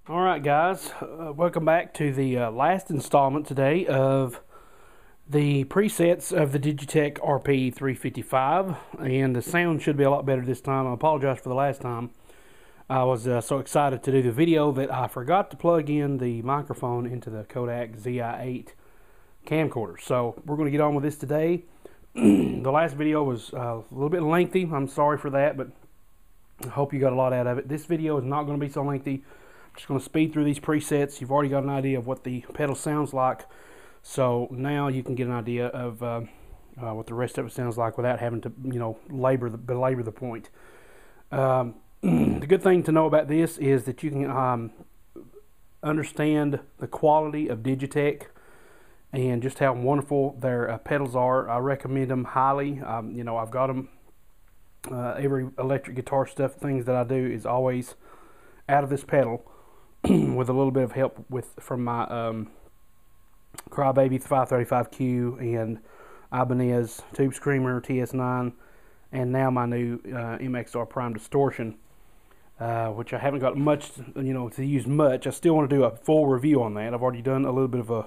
Alright guys, welcome back to the last installment today of the presets of the Digitech RP355, and the sound should be a lot better this time. I apologize for the last time. I was so excited to do the video that I forgot to plug in the microphone into the Kodak ZI-8 camcorder. So we're going to get on with this today. The last video was a little bit lengthy. I'm sorry for that, but I hope you got a lot out of it. This video is not going to be so lengthy. Just going to speed through these presets. You've already got an idea of what the pedal sounds like, so now you can get an idea of what the rest of it sounds like without having to, belabor the point. The good thing to know about this is that you can understand the quality of Digitech and just how wonderful their pedals are. I recommend them highly. I've got them. Every electric guitar stuff, things that I do is always out of this pedal. With a little bit of help from my Crybaby 535Q and Ibanez Tube Screamer TS9, and now my new MXR Prime Distortion, which I haven't got much, to use much. I still want to do a full review on that. I've already done a little bit of a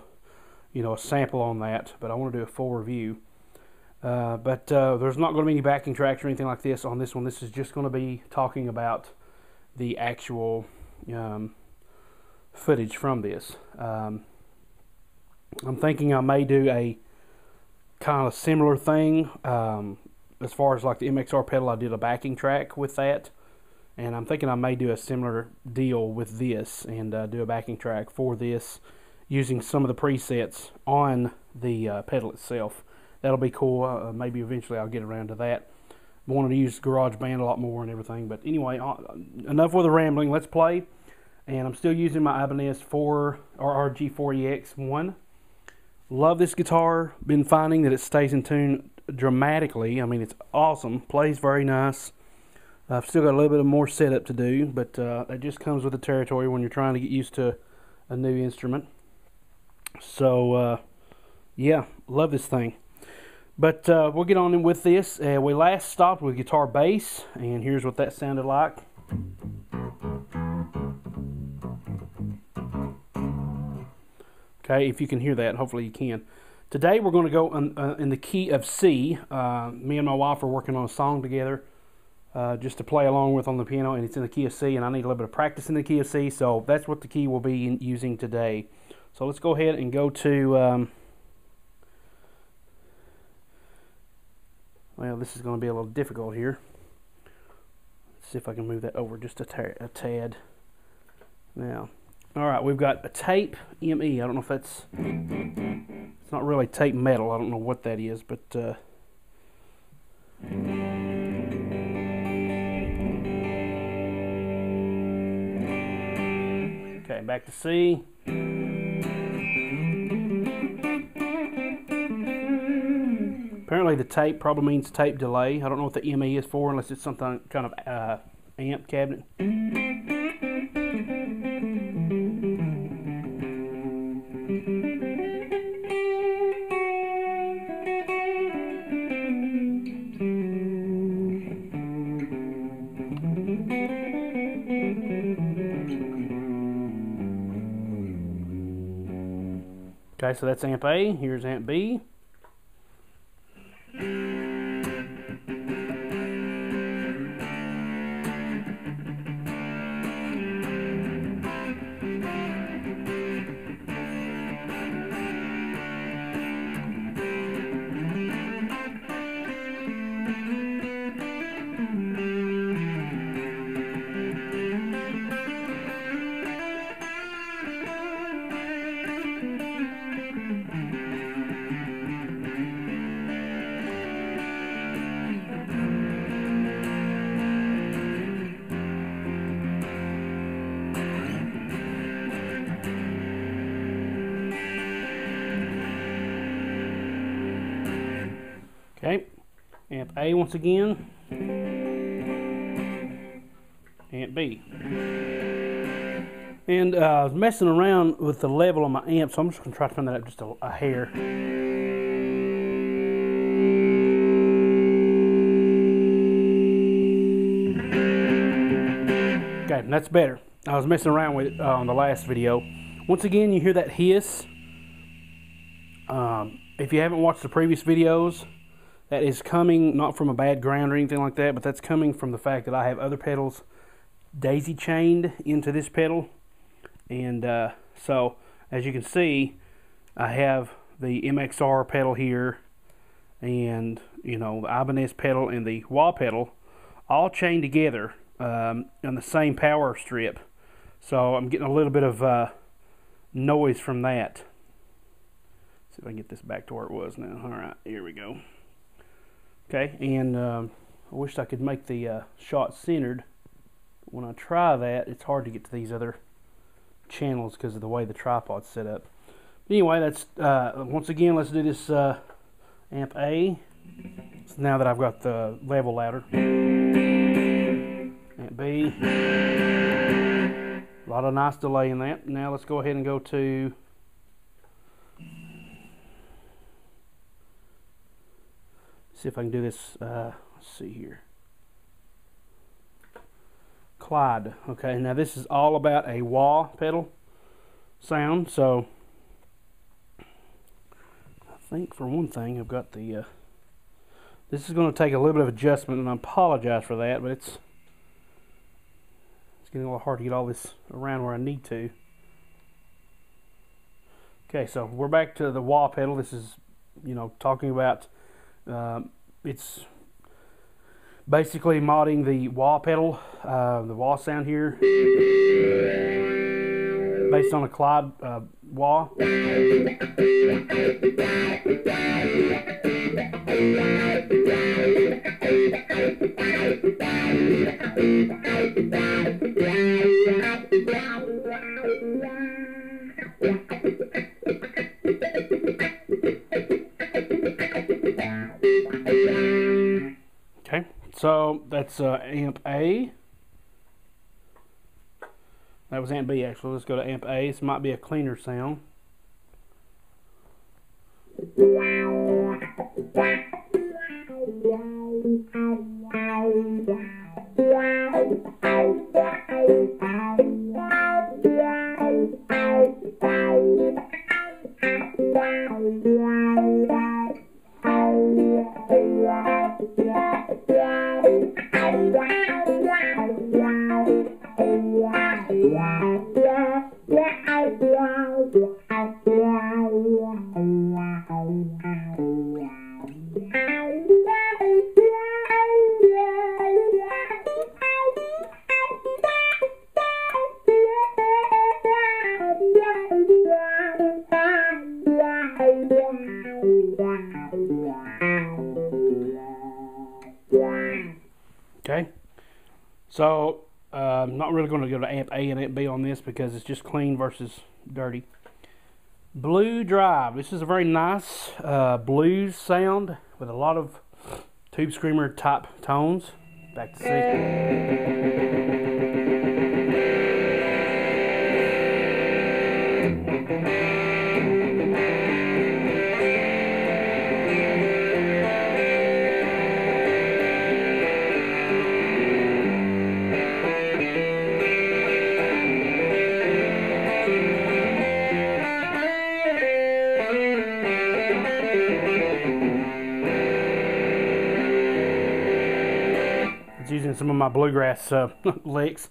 sample on that, but I want to do a full review. But there's not going to be any backing tracks or anything like this on this one. This is just going to be talking about the actual footage from this. I'm thinking I may do a kind of similar thing as far as like the MXR pedal. I did a backing track with that, and I'm thinking I may do a similar deal with this and do a backing track for this using some of the presets on the pedal itself. That'll be cool. Maybe eventually I'll get around to that. I wanted to use GarageBand a lot more and everything, but anyway, enough with the rambling. Let's play. And I'm still using my Ibanez RG4EX1. Love this guitar. Been finding that it stays in tune dramatically. I mean, it's awesome. Plays very nice. I've still got a little bit of more setup to do, but that just comes with the territory when you're trying to get used to a new instrument. So, yeah, love this thing. But we'll get on in with this. We last stopped with guitar bass, and here's what that sounded like. Okay, if you can hear that, hopefully you can. Today we're going to go in the key of C. Me and my wife are working on a song together just to play along with on the piano, and it's in the key of C, and I need a little bit of practice in the key of C, so that's what the key we'll be using today. So let's go ahead and go to, well, this is going to be a little difficult here. Let's see if I can move that over just a tad. Now, all right, we've got a tape ME. I don't know if that's, it's not really tape metal. I don't know what that is, but okay, back to C. Apparently the tape probably means tape delay. I don't know what the ME is for unless it's some kind of amp cabinet. Okay, so that's amp A. Here's amp B. Okay, amp A once again, amp B. And I was messing around with the level on my amp, so I'm just going to try to turn that up just a hair. Okay, that's better. I was messing around with it on the last video. Once again, you hear that hiss. If you haven't watched the previous videos, that is coming not from a bad ground or anything like that, but that's coming from the fact that I have other pedals daisy chained into this pedal. And so, as you can see, I have the MXR pedal here, and you know, the Ibanez pedal and the wah pedal all chained together on the same power strip. So I'm getting a little bit of noise from that. See if I can get this back to where it was now. Alright, here we go. Okay, and I wish I could make the shot centered. When I try that, it's hard to get to these other channels because of the way the tripod's set up. But anyway, that's once again, let's do this amp A. So now that I've got the level ladder. Amp B. A lot of nice delay in that. Now let's go ahead and go to see if I can do this. Let's see here. Clyde. Okay, now this is all about a wah pedal sound. So I think for one thing, I've got the. This is going to take a little bit of adjustment, and I apologize for that, but it's getting a little hard to get all this around where I need to. Okay, so we're back to the wah pedal. This is, you know, talking about it's basically modding the wah pedal, the wah sound here, based on a Clyde wah. Okay, so that's amp A. That was amp B actually. Let's go to amp A. This might be a cleaner sound. Okay, so I'm not really going to go to amp A and amp B on this because it's just clean versus dirty. Blue Drive. This is a very nice blues sound with a lot of tube screamer type tones. Back to C. Using some of my bluegrass licks.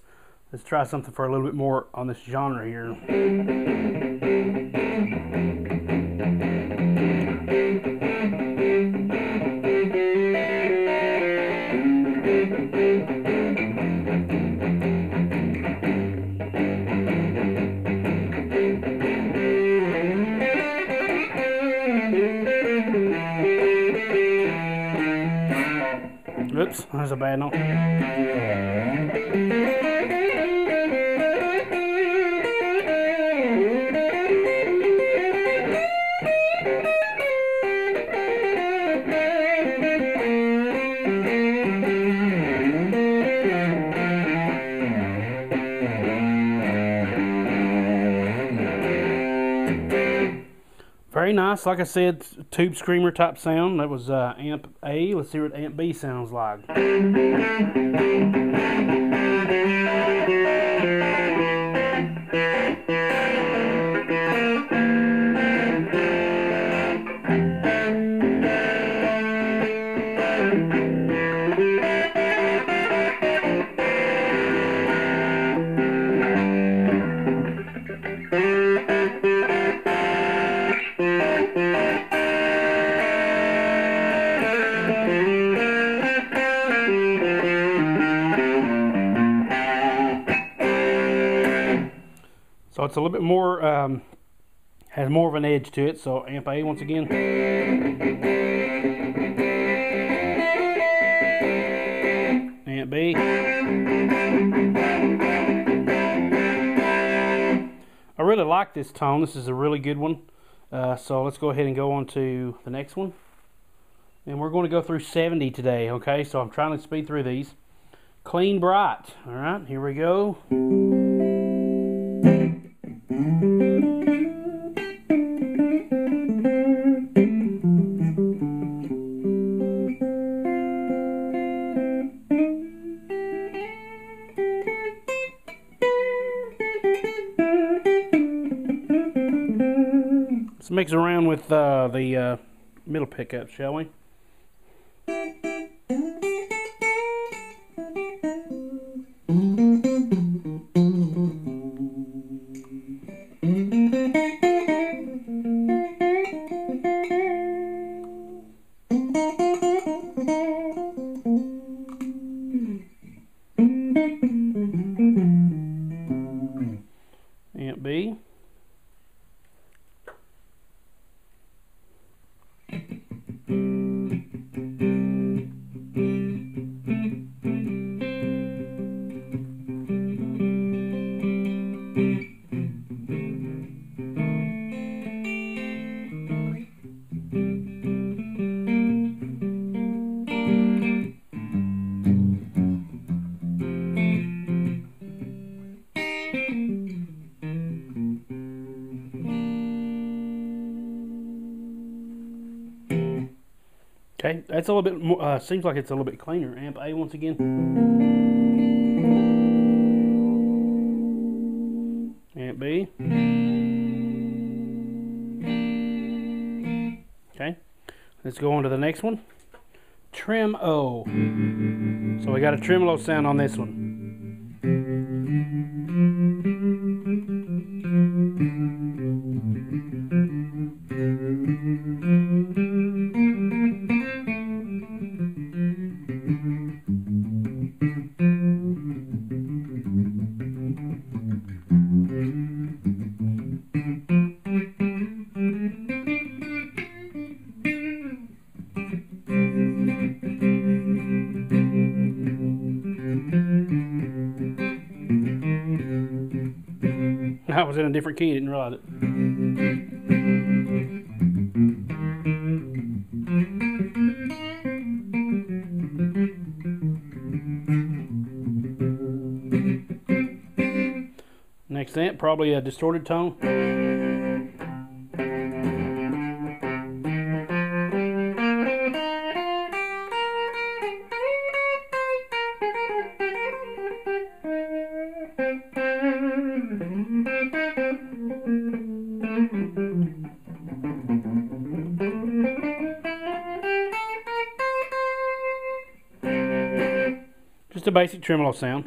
Let's try something for a little bit more on this genre here. Oops, that's a bad note. Very nice, like I said, tube screamer type sound. That was amp A. Let's see what amp B sounds like. So it's a little bit more, has more of an edge to it. So amp A once again. Amp B. I really like this tone. This is a really good one. So let's go ahead and go on to the next one. And we're going to go through 70 today, okay? So I'm trying to speed through these. Clean Bright. All right, here we go. Let's mix around with the middle pickup, shall we? Amp B. Okay, that's a little bit more, seems like it's a little bit cleaner. Amp A once again. Amp B. Okay, let's go on to the next one. Trim O. So we got a tremolo sound on this one. I was in a different key, didn't realize it. Next amp, probably a distorted tone. Just a basic tremolo sound.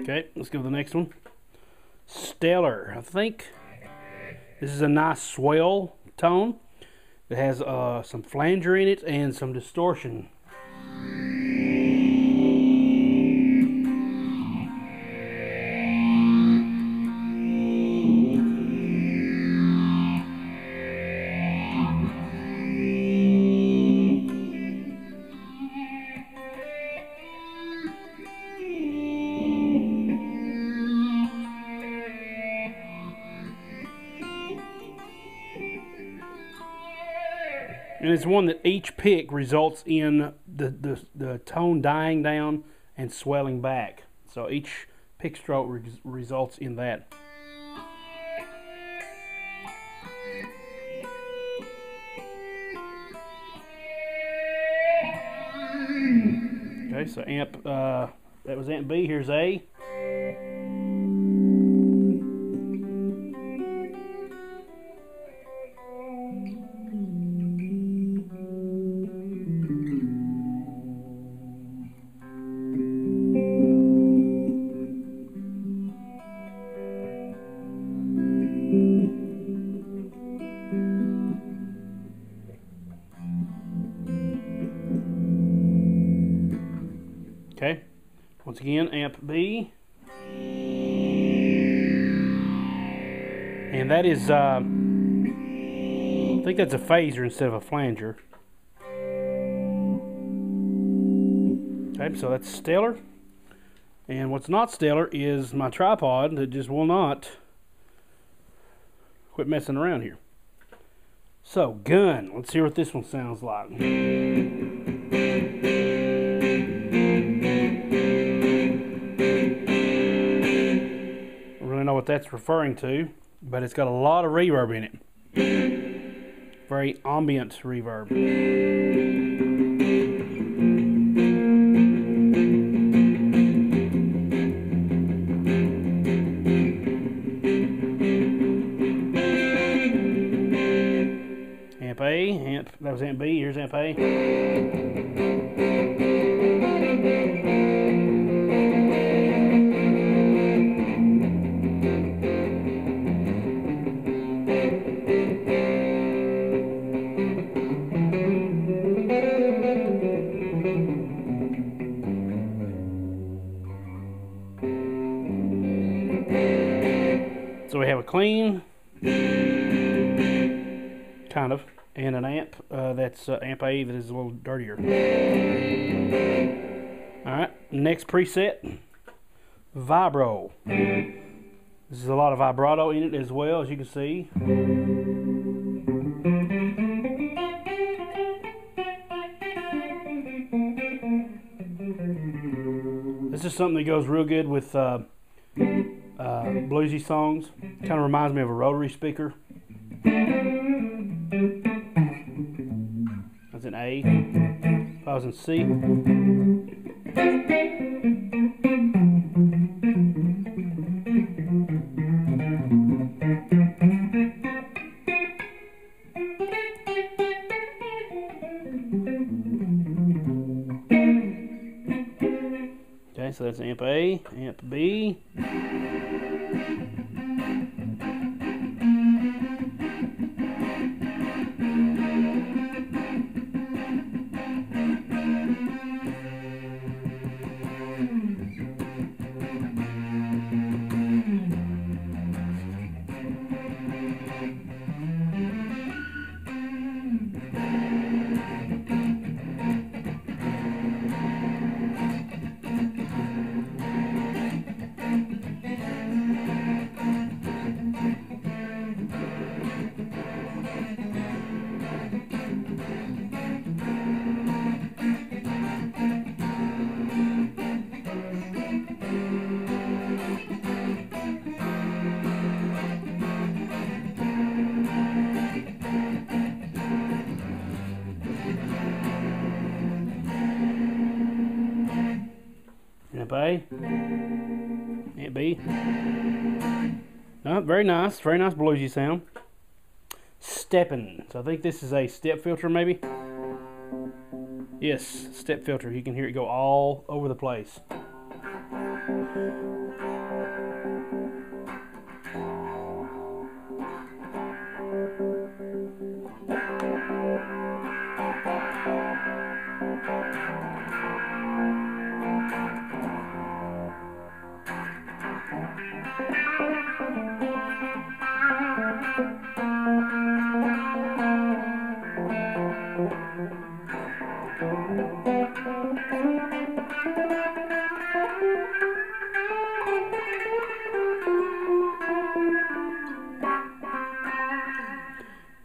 Okay, let's go to the next one. Stellar. I think this is a nice swell tone. It has some flanger in it and some distortion. And it's one that each pick results in the tone dying down and swelling back. So each pick stroke results in that. Okay, so amp, that was amp B, here's A. Okay, Once again, amp B. And that is, I think that's a phaser instead of a flanger. Okay, so that's stellar. And what's not stellar is my tripod that just will not quit messing around here. So, gun. Let's hear what this one sounds like. I don't really know what that's referring to, but it's got a lot of reverb in it. Very ambient reverb. Amp A, that was amp B, here's amp A. So we have a clean, kind of, and an amp that's amp A that is a little dirtier. Alright, next preset, vibro. This is a lot of vibrato in it as well, as you can see. This is something that goes real good with bluesy songs. Kind of reminds me of a Rotary speaker. That's an A. If I was in C. Okay, so that's amp A, amp B. Amp A, amp B. Very nice bluesy sound. Stepping. So I think this is a step filter, maybe. Yes, step filter. You can hear it go all over the place.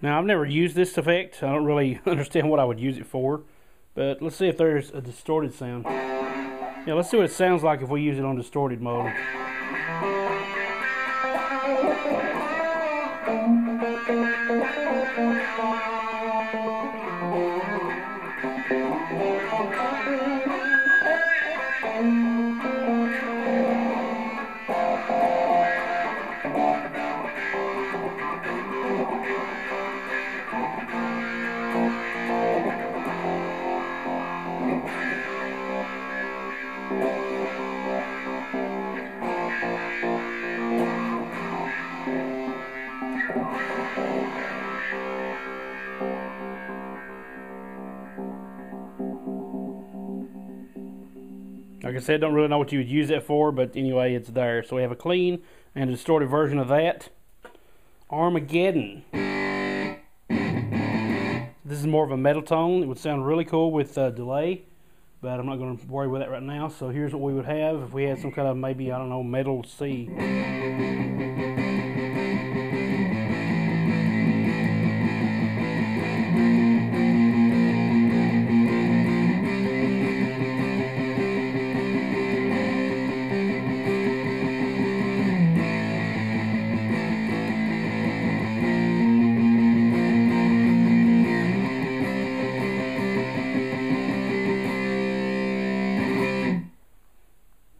Now, I've never used this effect. I don't really understand what I would use it for. But let's see if there's a distorted sound. Yeah, let's see what it sounds like if we use it on distorted mode. Like I said, don't really know what you would use that for, but anyway, it's there. So we have a clean and a distorted version of that. Armageddon. This is more of a metal tone. It would sound really cool with delay, but I'm not going to worry with that right now. So here's what we would have if we had some kind of, maybe, I don't know, metal C.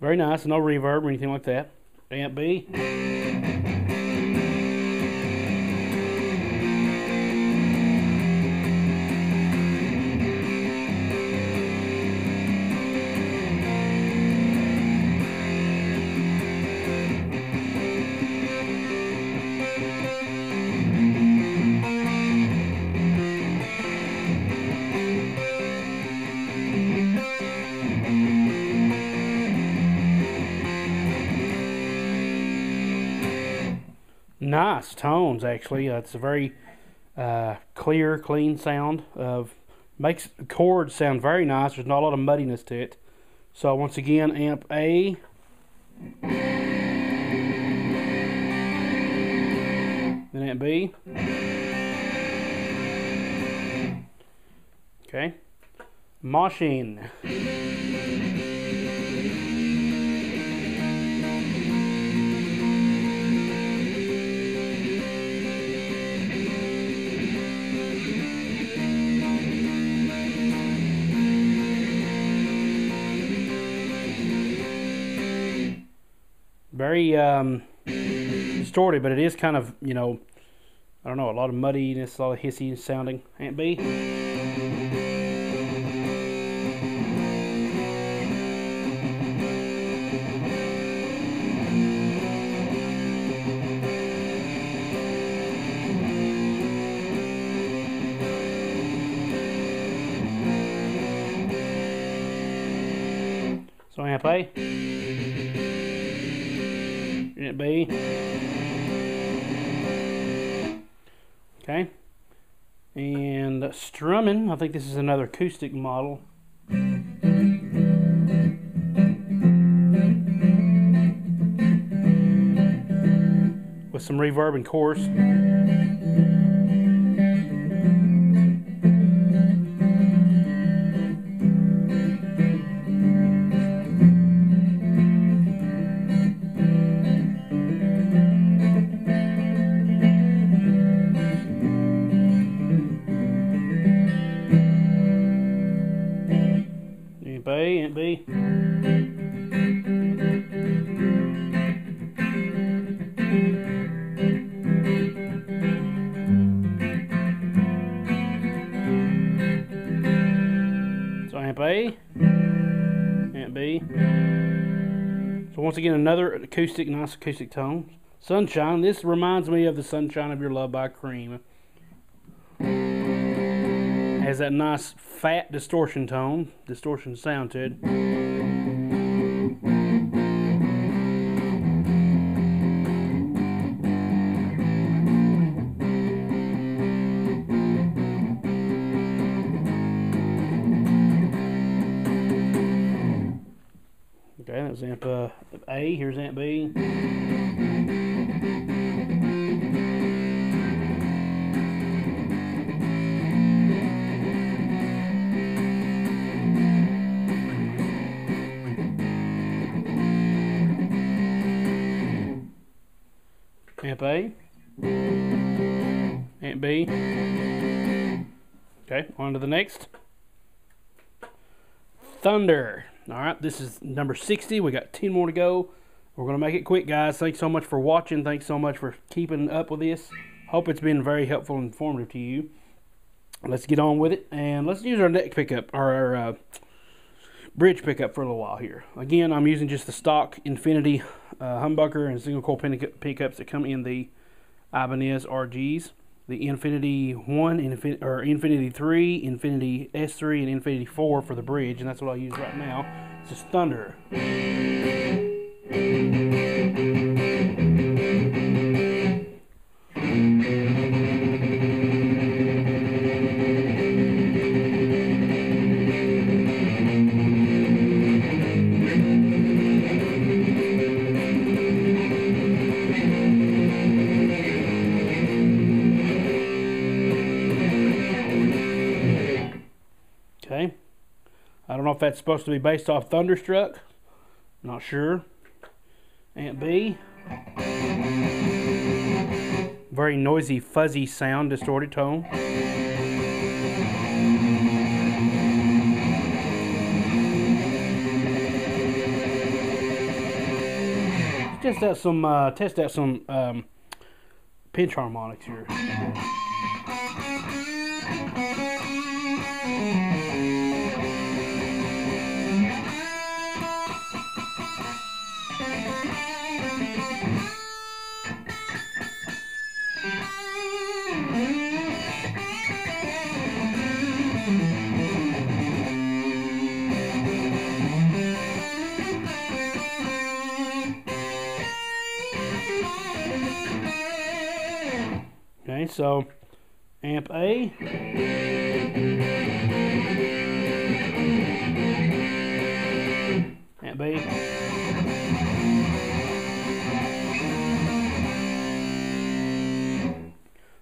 Very nice, no reverb or anything like that. Amp B. Nice tones, actually. It's a very clear, clean sound. Makes chords sound very nice. There's not a lot of muddiness to it. So once again, amp A. Then amp B. Okay. Machine. Very distorted, but it is kind of, you know, I don't know, a lot of muddiness, a lot of hissy sounding. Amp B. So amp A. Amp B. Okay. And strumming, I think this is another acoustic model. With some reverb and chorus. Amp B. So amp A, amp B. So once again, another acoustic, nice acoustic tone. Sunshine. This reminds me of the Sunshine of Your Love by Cream. Has that nice fat distortion tone, distortion sound to it. Okay, that was amp A. Here's amp B. Amp A, amp B. Okay, on to the next. Thunder. Alright, this is number 60. We got 10 more to go. We're going to make it quick, guys. Thanks so much for watching. Thanks so much for keeping up with this. Hope it's been very helpful and informative to you. Let's get on with it, and let's use our neck pickup, or our bridge pickup for a little while here. Again, I'm using just the stock Infinity humbucker and single coil pickups that come in the Ibanez RGs. the Infinity 1, or Infinity 3, Infinity S3, and Infinity 4 for the bridge, and that's what I'll use right now. It's just Thunder. Okay, I don't know if that's supposed to be based off Thunderstruck. Not sure. Amp B. Very noisy, fuzzy sound, distorted tone. Just out some, test out some pinch harmonics here. Okay, so amp A. Amp B.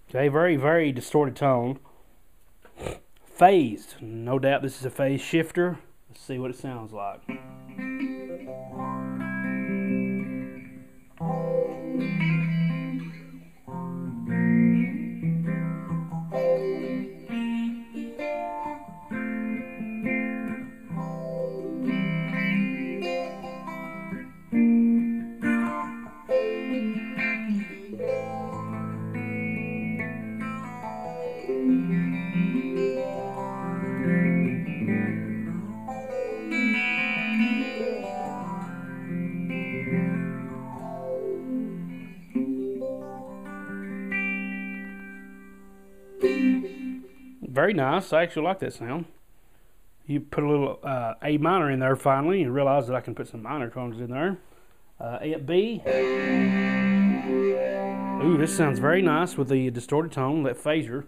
Okay, very, very distorted tone. Phased. No doubt this is a phase shifter. Let's see what it sounds like. Very nice. I actually like that sound. You put a little A minor in there finally, and realize that I can put some minor tones in there. Amp B. Ooh, this sounds very nice with the distorted tone, that phaser.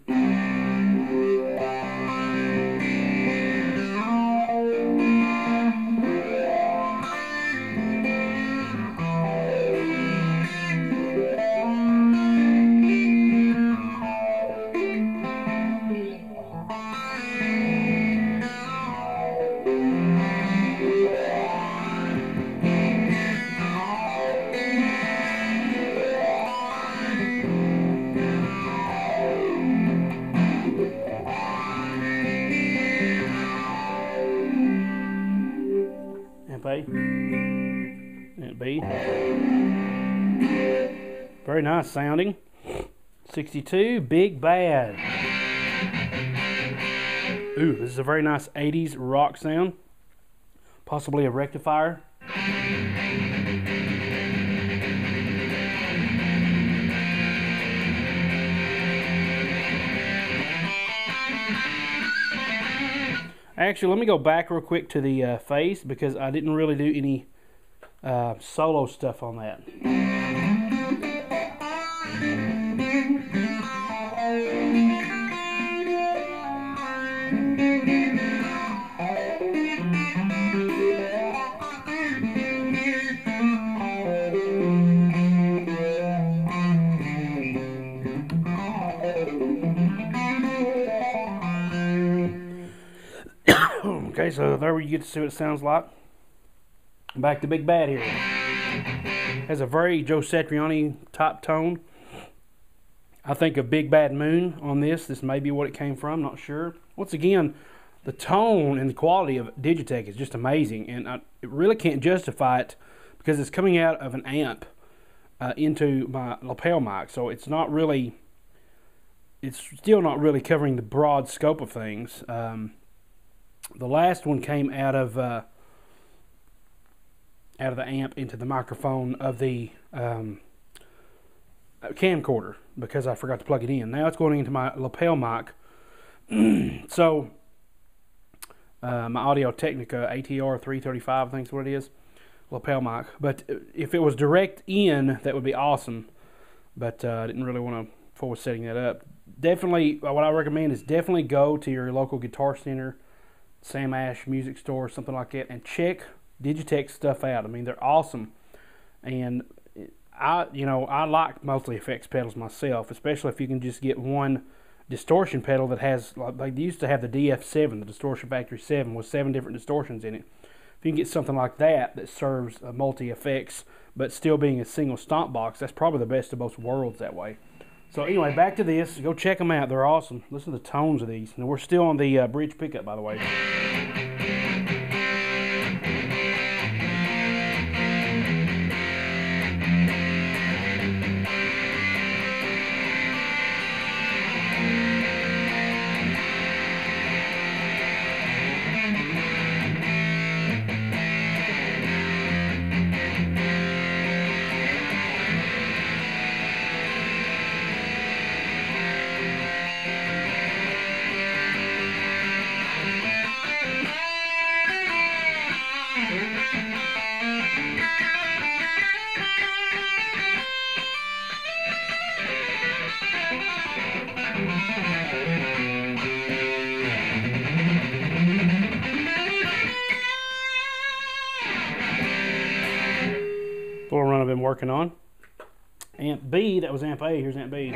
Amp A, Amp B. Very nice sounding. 62, Big Bad. Ooh, this is a very nice 80s rock sound. Possibly a rectifier. Actually, let me go back real quick to the phase, because I didn't really do any solo stuff on that. Okay, so there you get to see what it sounds like. Back to Big Bad here. Has a very Joe Satriani type tone. I think of Big Bad Moon on this. This may be what it came from, not sure. Once again, the tone and the quality of Digitech is just amazing, and it really can't justify it because it's coming out of an amp into my lapel mic, so it's not really, it's still not really covering the broad scope of things. The last one came out of the amp into the microphone of the camcorder because I forgot to plug it in. Now it's going into my lapel mic. So my Audio Technica ATR 335, I think is what it is, lapel mic. But if it was direct in, that would be awesome. But I didn't really want to forward setting that up. Definitely, what I recommend is definitely go to your local Guitar Center, Sam Ash music store, something like that, and check Digitech stuff out. I mean, they're awesome. And I like multi effects pedals myself, especially if you can just get one distortion pedal that has, like they used to have the DF7, the Distortion Factory 7, with 7 different distortions in it. If you can get something like that that serves multi effects, but still being a single stomp box, that's probably the best of both worlds that way. So anyway, back to this. Go check them out. They're awesome. Listen to the tones of these. And we're still on the bridge pickup, by the way. Little run I've been working on. Amp B, that was amp A, here's amp B.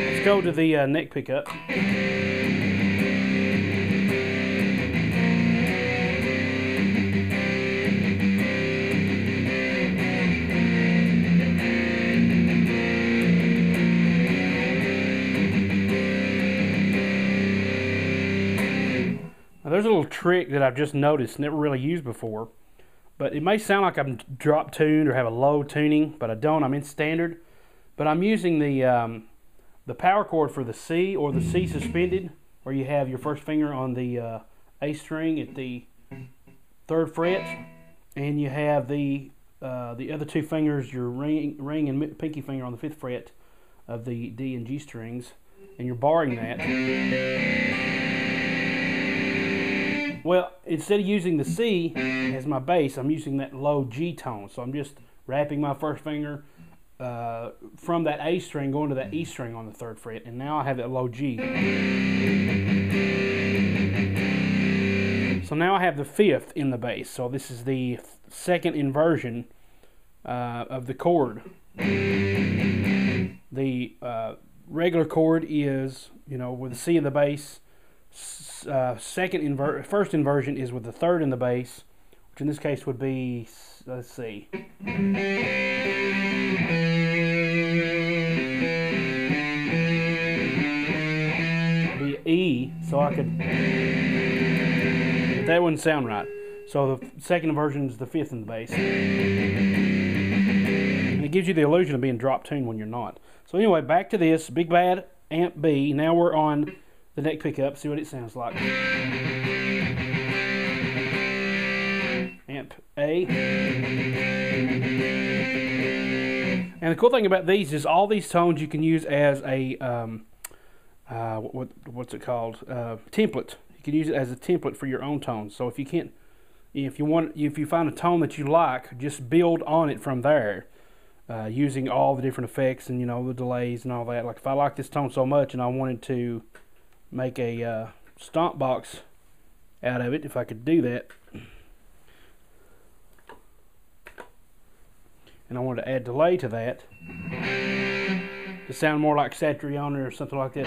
Let's go to the neck pickup. Now, there's a little trick that I've just noticed, never really used before, but it may sound like I'm drop tuned or have a low tuning, but I don't. I'm in standard, but I'm using the power chord for the C, or the C suspended, where you have your first finger on the A string at the 3rd fret, and you have the other 2 fingers, your ring and pinky finger, on the 5th fret of the D and G strings, and you're barring that. Well, instead of using the C as my bass, I'm using that low G tone. So I'm just wrapping my first finger from that A string going to that E string on the 3rd fret, and now I have that low G. So now I have the 5th in the bass. So this is the 2nd inversion of the chord. The regular chord is, with the C in the bass. First inversion is with the 3rd in the bass, which in this case would be, let's see, be E. So I could, that wouldn't sound right. So the 2nd inversion is the 5th in the bass, and it gives you the illusion of being drop tuned when you're not. So anyway, back to this big bad amp B. Now we're on the neck pickup, see what it sounds like. Amp A. And the cool thing about these is all these tones you can use as a what's it called? Template. You can use it as a template for your own tones. So if you can't, if you find a tone that you like, just build on it from there, using all the different effects and the delays and all that. Like if I like this tone so much and I wanted to make a stomp box out of it, if I could do that, and I wanted to add delay to that to sound more like Satriani or something like that.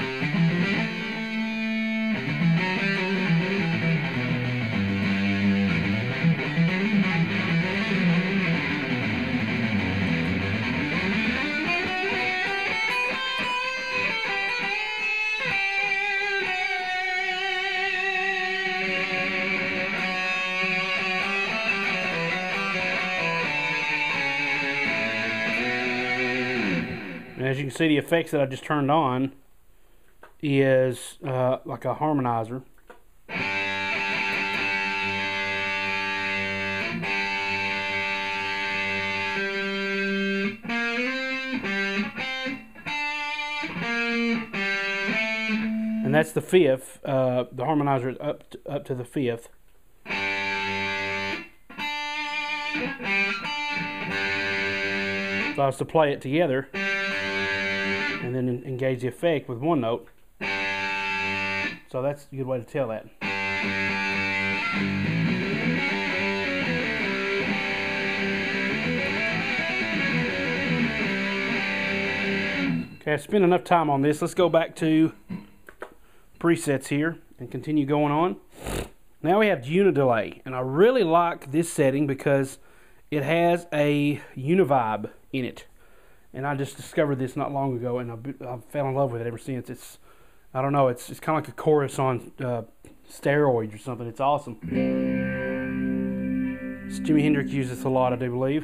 as you can see, the effects that I just turned on is like a harmonizer. And that's the fifth. The harmonizer is up to the fifth. So I was to play it together and then engage the effect with one note. So that's a good way to tell that. Okay, I spent enough time on this. Let's go back to presets here and continue going on. Now we have Unidelay, and I really like this setting because it has a Univibe in it, and I just discovered this not long ago, and I fell in love with it ever since. It's, I don't know, it's kind of like a chorus on steroids or something. It's awesome. Jimi Hendrix uses this a lot, I do believe.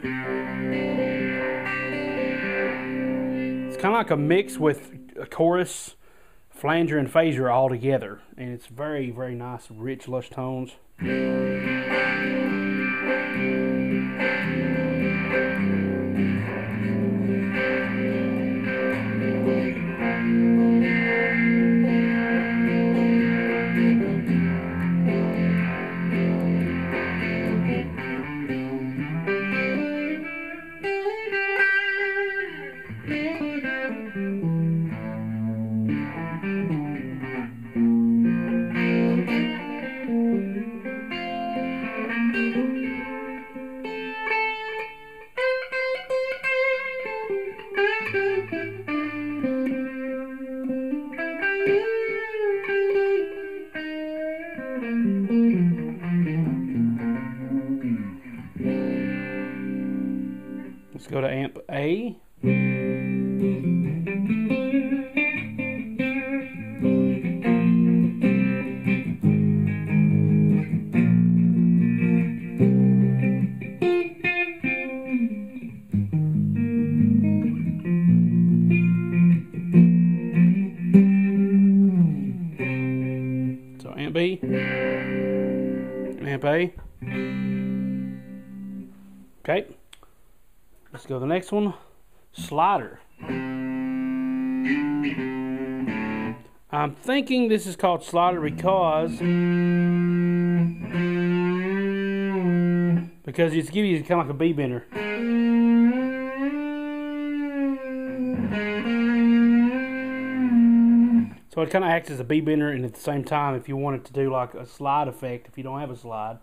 It's kind of like a mix with a chorus, flanger, and phaser all together, and it's very, very nice, rich, lush tones. Let's go to amp A. So amp B, amp A. Okay. Let's go to the next one, slider. I'm thinking this is called slider because it's giving you kind of like a B bender. So it kind of acts as a B bender, and at the same time, if you want it to do like a slide effect, if you don't have a slide.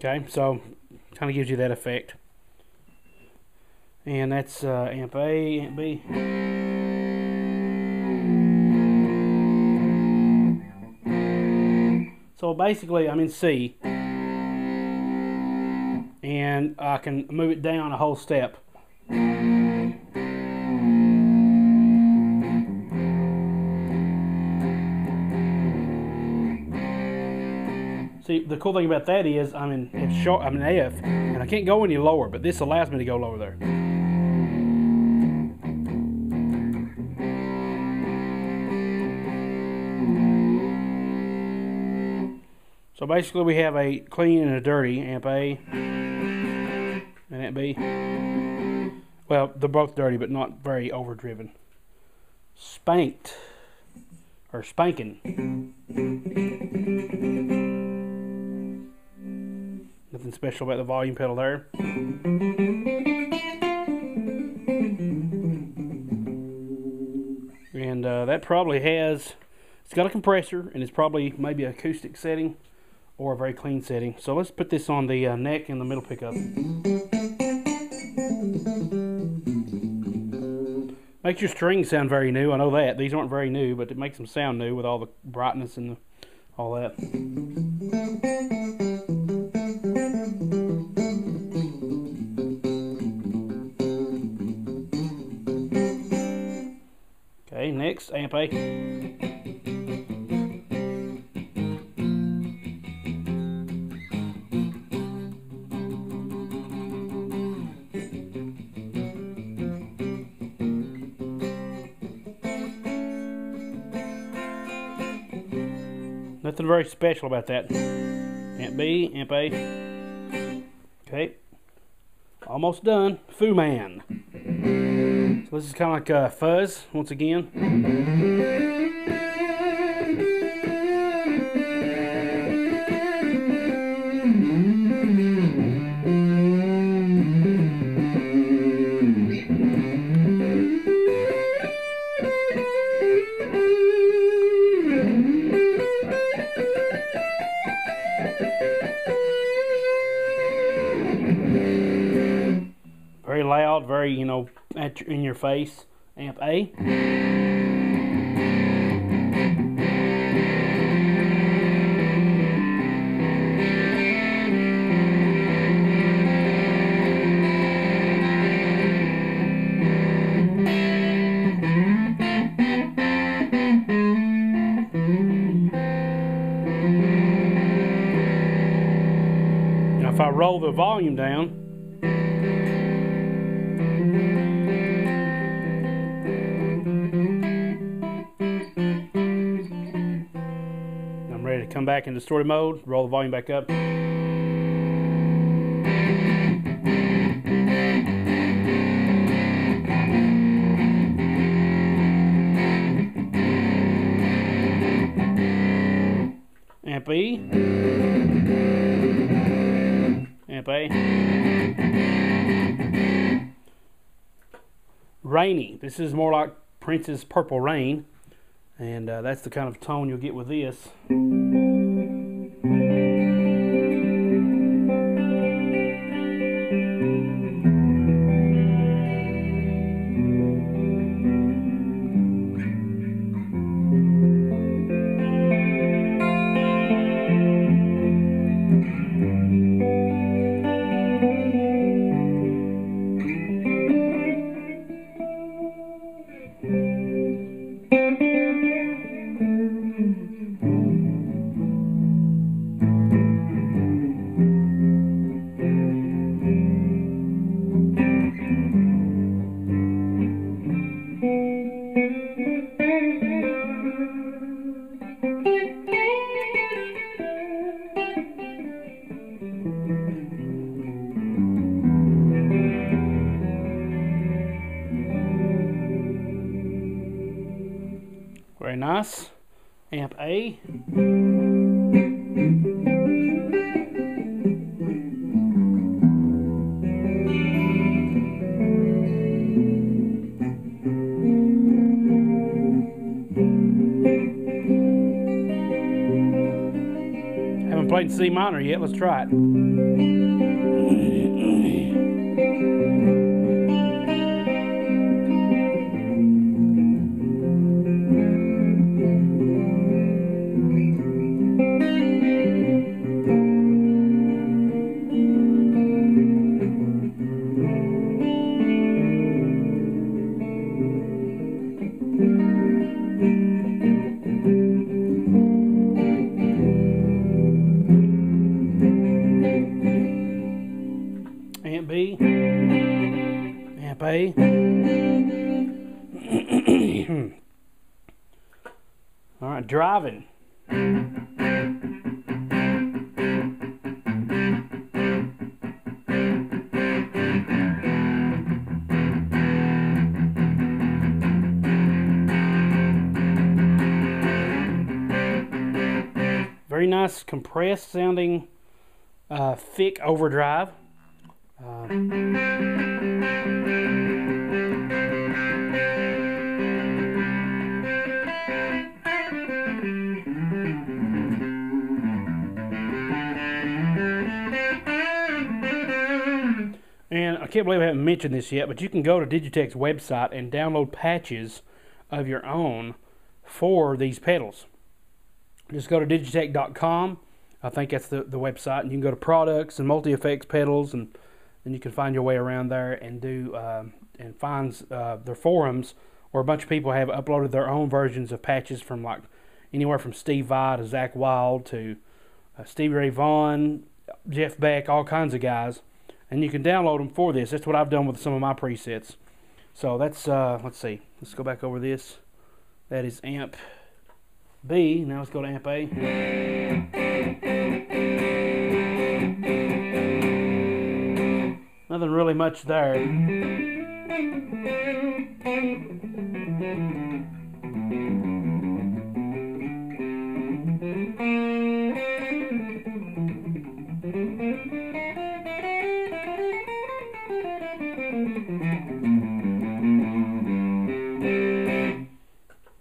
Okay, so kind of gives you that effect. And that's amp A, amp B. So basically I'm in C, and I can move it down a whole step. See, the cool thing about that is I'm in F, and I can't go any lower, but this allows me to go lower there. So basically we have a clean and a dirty, amp A and amp B. Well, they're both dirty, but not very overdriven. Spanked, or spanking. Nothing special about the volume pedal there. And that probably has, it's got a compressor, and it's probably maybe an acoustic setting or a very clean setting. So let's put this on the neck and the middle pickup. Makes your strings sound very new. I know that. These aren't very new, but it makes them sound new with all the brightness and all that. Okay, next, amp A. Nothing very special about that. Amp B, amp A. Okay. Almost done. Fu Man. So this is kind of like fuzz, once again. Very loud, very, you know, in your face. Amp A. Now if I roll the volume down, ready to come back into distorted mode, roll the volume back up. Amp E. Amp A. Rainy. This is more like Prince's Purple Rain. And that's the kind of tone you'll get with this. Very nice. Amp A. Haven't played C minor yet. Let's try it. Amp B, amp A. All right, driving. Very nice compressed sounding thick overdrive. And can't believe I haven't mentioned this yet, but you can go to Digitech's website and download patches of your own for these pedals. Just go to digitech.com. I think that's the website, and you can go to products and multi-effects pedals, and then you can find your way around there and do and find their forums where a bunch of people have uploaded their own versions of patches from like anywhere from Steve Vai to Zach Wild to Stevie Ray Vaughan, Jeff Beck, all kinds of guys, and you can download them for this. That's what I've done with some of my presets. So that's let's see. Let's go back over this. That is amp B. Now let's go to amp A. Nothing really much there.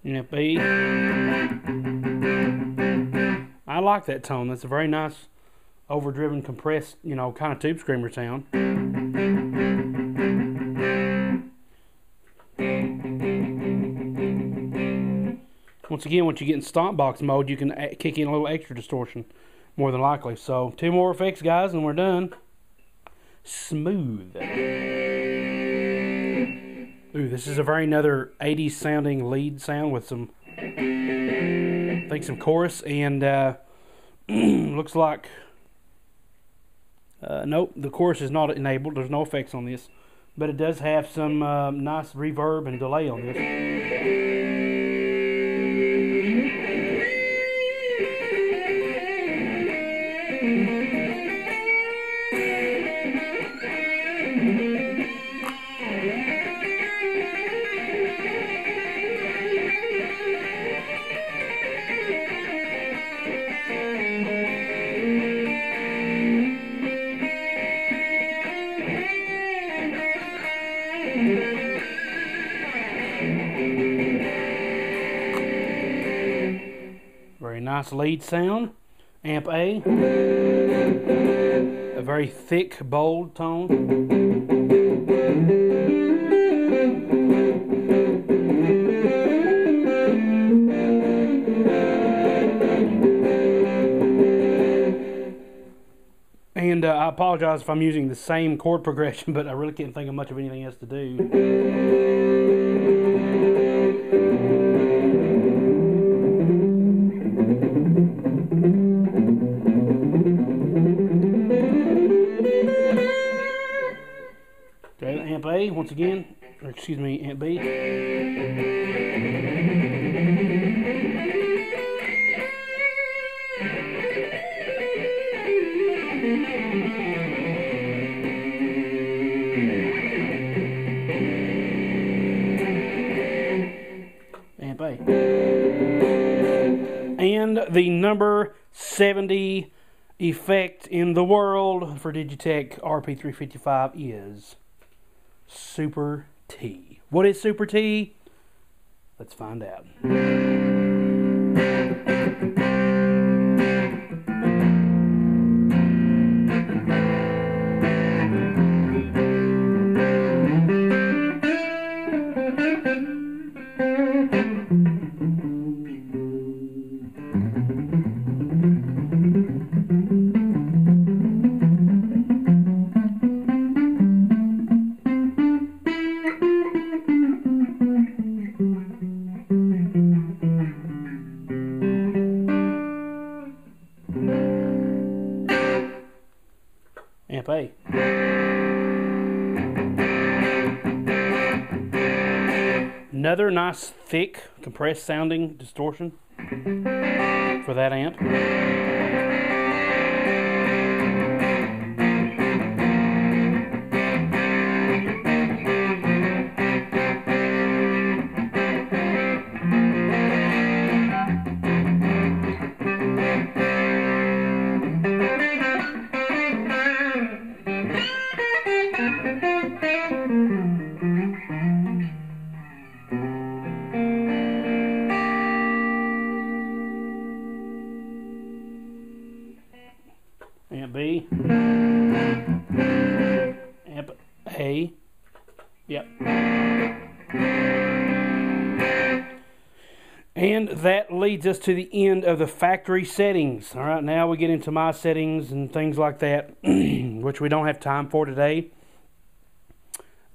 Amp B. I like that tone. That's a very nice overdriven, compressed, you know, kind of tube screamer sound. Once again, once you get in stomp box mode, you can kick in a little extra distortion, more than likely. So 2 more effects, guys, and we're done. Smooth. Ooh, this is a very another 80s sounding lead sound with some, I think, some chorus, and looks like nope, the chorus is not enabled. There's no effects on this, but it does have some nice reverb and delay on this. Very nice lead sound. Amp A, a very thick, bold tone. And I apologize if I'm using the same chord progression, but I really can't think of much of anything else to do. Okay, amp A once again, or excuse me, amp B. Amp A. And the number 70 effect in the world for Digitech RP355 is Super T. What is Super T? Let's find out. Amp A. Another nice, thick, compressed sounding distortion for that amp. And that leads us to the end of the factory settings. All right, now we get into my settings and things like that, which we don't have time for today.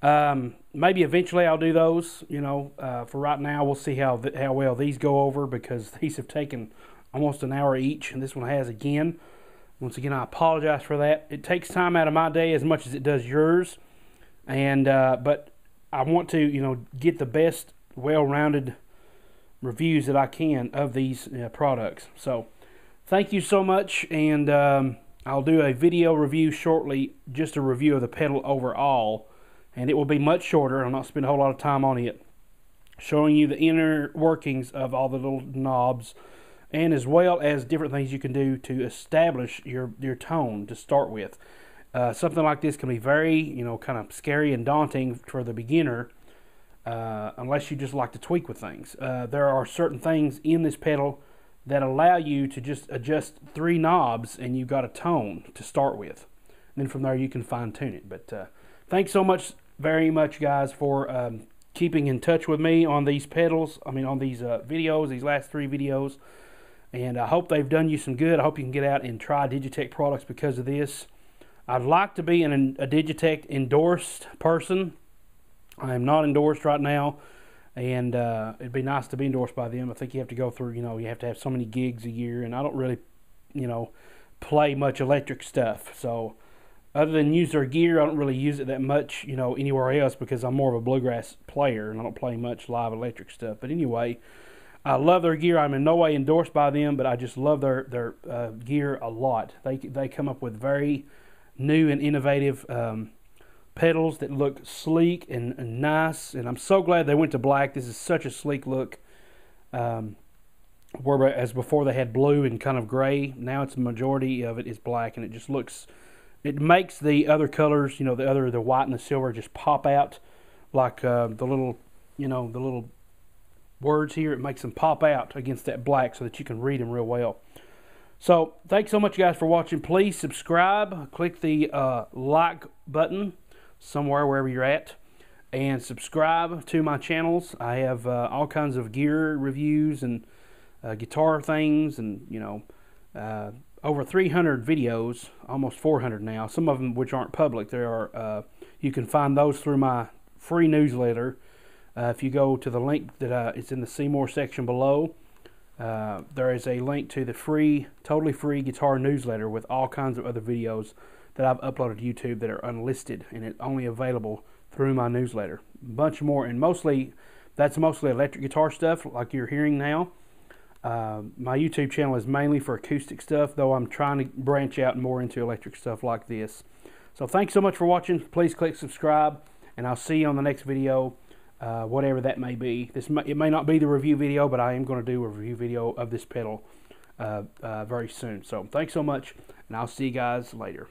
Maybe eventually I'll do those. You know, for right now, we'll see how well these go over, because these have taken almost an hour each, and this one has again. Once again, I apologize for that. It takes time out of my day as much as it does yours, and but I want to, you know, get the best, well-rounded reviews that I can of these products. So thank you so much, and I'll do a video review shortly, just a review of the pedal overall, and it will be much shorter. I'll not spend a whole lot of time on it, showing you the inner workings of all the little knobs, and as well as different things you can do to establish your tone to start with. Something like this can be very, you know, kind of scary and daunting for the beginner, unless you just like to tweak with things. There are certain things in this pedal that allow you to just adjust 3 knobs and you've got a tone to start with. And then from there you can fine tune it. But thanks so much, very much, guys, for keeping in touch with me on these pedals. I mean, on these videos, these last 3 videos. And I hope they've done you some good. I hope you can get out and try Digitech products because of this. I'd like to be a Digitech endorsed person. I am not endorsed right now, and it'd be nice to be endorsed by them. I think you have to go through, you know, you have to have so many gigs a year, and I don't really, you know, play much electric stuff. So other than use their gear, I don't really use it that much, you know, anywhere else, because I'm more of a bluegrass player, and I don't play much live electric stuff. But anyway, I love their gear. I'm in no way endorsed by them, but I just love their gear a lot. They come up with very new and innovative pedals that look sleek and nice, and I'm so glad they went to black. This is such a sleek look, whereas before they had blue and kind of gray. Now it's a majority of it is black, and it just looks, it makes the other colors, you know, the white and the silver just pop out like the little, you know, the little words here. It makes them pop out against that black so that you can read them real well. So thanks so much, guys, for watching. Please subscribe, click the like button somewhere wherever you're at, and subscribe to my channels. I have all kinds of gear reviews and guitar things, and you know, over 300 videos, almost 400 now, some of them which aren't public. There are you can find those through my free newsletter. If you go to the link that it's in the See More section below, there is a link to the free, totally free guitar newsletter with all kinds of other videos that I've uploaded to YouTube that are unlisted, and it's only available through my newsletter. A bunch more, and that's mostly electric guitar stuff like you're hearing now. My YouTube channel is mainly for acoustic stuff, though I'm trying to branch out more into electric stuff like this. So thanks so much for watching. Please click subscribe, and I'll see you on the next video. Whatever that may be. It may not be the review video, but I am going to do a review video of this pedal very soon. So thanks so much, and I'll see you guys later.